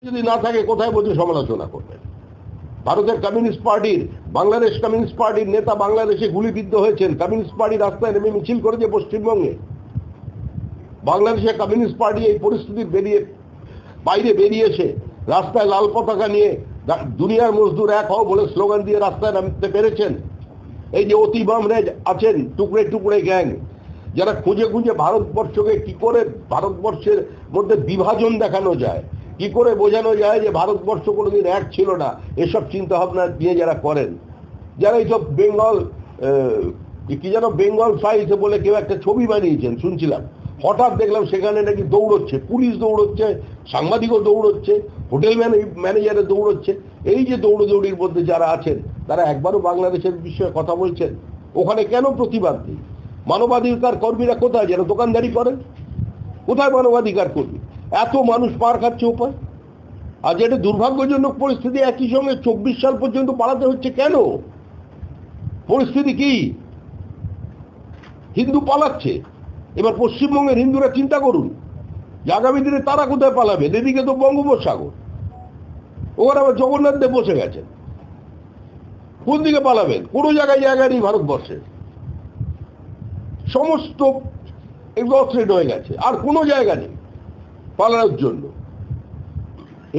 যদি না থাকে কোথায় বসে সমালোচনা করবেন? ভারতের কমিউনিস্ট পার্টির, বাংলাদেশ কমিউনিস্ট পার্টির নেতা বাংলাদেশে গুলিবিদ্ধ হয়েছেন, কমিউনিস্ট পার্টি রাস্তায় নেমে মিছিল করেছে পশ্চিমবঙ্গে। বাংলাদেশে কমিউনিস্ট পার্টি এই পরিস্থিতির বাইরে বেরিয়েছে, রাস্তায় লাল পতাকা নিয়ে দুনিয়ার মজদুর এক হও বলে স্লোগান দিয়ে রাস্তায় নামতে পেরেছেন। এই যে অতি বামরে আছেন টুকরে টুকরে গ্যাং, যারা খুঁজে খুঁজে ভারতবর্ষকে কি করে ভারতবর্ষের মধ্যে বিভাজন দেখানো যায়, কি করে বোঝানো যায় যে ভারতবর্ষ কোনোদিন এক ছিল না, এসব চিন্তা ভাবনা নিয়ে যারা করেন, যারা এইসব বেঙ্গল কি যেন বেঙ্গল ফাইলস বলে কেউ একটা ছবি বানিয়েছেন শুনছিলাম, হঠাৎ দেখলাম সেখানে নাকি দৌড়চ্ছে, পুলিশ দৌড়চ্ছে, সাংবাদিকও দৌড়চ্ছে, হোটেল ম্যানেজারে দৌড়চ্ছে। এই যে দৌড়দৌড়ির মধ্যে যারা আছেন তারা একবারও বাংলাদেশের বিষয়ে কথা বলছেন? ওখানে কেন প্রতিবাদ নেই? মানবাধিকার কর্মীরা কোথায়? যারা দোকানদারি করেন, কোথায় মানবাধিকার কর্মী? এত মানুষ মার খাচ্ছে উপায়। আজ এটা দুর্ভাগ্যজনক পরিস্থিতি। একই সঙ্গে 24 সাল পর্যন্ত বাড়াতে হচ্ছে কেন? পরিস্থিতি কি? হিন্দু পালাচ্ছে। এবার পশ্চিমবঙ্গের হিন্দুরা চিন্তা করুন যে আগামী দিনে তারা কোথায় পালাবে। এদিকে তো বঙ্গোপসাগর, ওখানে আবার জগন্নাথ দেব বসে গেছেন, কোন দিকে পালাবেন? কোনো জায়গায় জায়গা নেই ভারতবর্ষে, সমস্ত এক্সস্টেড হয়ে গেছে, আর কোনো জায়গা নেই পালানোর জন্য।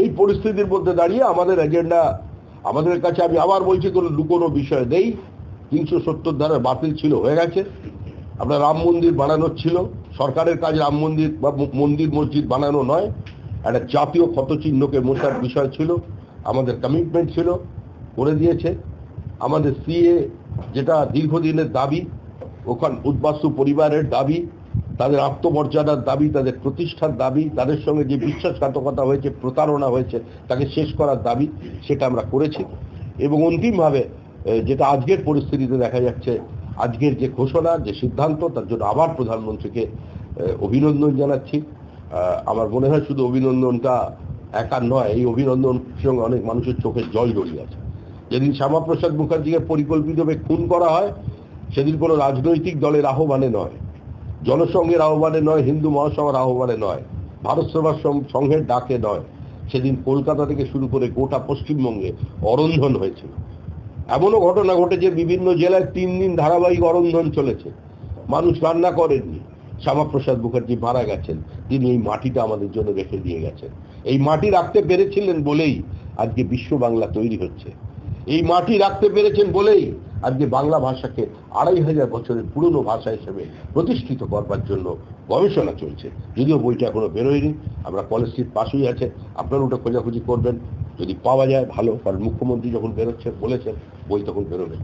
এই পরিস্থিতির মধ্যে দাঁড়িয়ে আমাদের এজেন্ডা, আমাদের কাছে, আমি আবার বলছি, কোনো লুকোনো বিষয় নেই। 370 ধারা বাতিল ছিল, হয়ে গেছে। আপনার রাম মন্দির বানানোর ছিল, সরকারের কাজ রাম মন্দির বা মন্দির মসজিদ বানানো নয়, একটা জাতীয় ক্ষতচিহ্নকে মোছার বিষয় ছিল, আমাদের কমিটমেন্ট ছিল, করে দিয়েছে। আমাদের সিএ যেটা দীর্ঘদিনের দাবি, ওখান উদ্বাস্তু পরিবারের দাবি, তাদের আত্মমর্যাদার দাবি, তাদের প্রতিষ্ঠার দাবি, তাদের সঙ্গে যে বিশ্বাসঘাতকতা হয়েছে, প্রতারণা হয়েছে, তাকে শেষ করার দাবি, সেটা আমরা করেছি। এবং অন্তিমভাবে যেটা আজকের পরিস্থিতিতে দেখা যাচ্ছে, আজকের যে ঘোষণা, যে সিদ্ধান্ত, তার জন্য আবার প্রধানমন্ত্রীকে অভিনন্দন জানাচ্ছি। আমার মনে হয় শুধু অভিনন্দনটা একা নয়, এই অভিনন্দন সঙ্গে অনেক মানুষের চোখে জল জড়িয়ে আছে। যেদিন শ্যামাপ্রসাদ মুখার্জিকে পরিকল্পিতভাবে খুন করা হয়, সেদিন কোনো রাজনৈতিক দলের আহ্বানে নয়, জনসংঘের আহ্বানে নয়, হিন্দু মহাসভার আহ্বানে নয়, ভারত সেবা সংঘের ডাকে নয়, সেদিন কলকাতা থেকে শুরু করে গোটা পশ্চিমবঙ্গে অরন্ধন হয়েছিল। এমনও ঘটনা ঘটেছে, বিভিন্ন জেলায় 3 দিন ধারাবাহিক অরন্ধন চলেছে, মানুষ রান্না করেননি। শ্যামাপ্রসাদ মুখার্জি মারা গেছেন, তিনি এই মাটিটা আমাদের জন্য রেখে দিয়ে গেছেন। এই মাটি রাখতে পেরেছিলেন বলেই আজকে বিশ্ব বাংলা তৈরি হচ্ছে। এই মাটি রাখতে পেরেছেন বলেই আজকে বাংলা ভাষাকে 2500 বছরের পুরনো ভাষা হিসেবে প্রতিষ্ঠিত করবার জন্য গবেষণা চলছে। যদিও বইটা এখনো বেরোয়নি, আমরা কলেজ স্ট্রিট পাশেই আছে, আপনারা ওটা খোঁজাখুঁজি করবেন, যদি পাওয়া যায় ভালো, কারণ মুখ্যমন্ত্রী যখন বেরোচ্ছে বলেছেন বই তখন বেরোবে।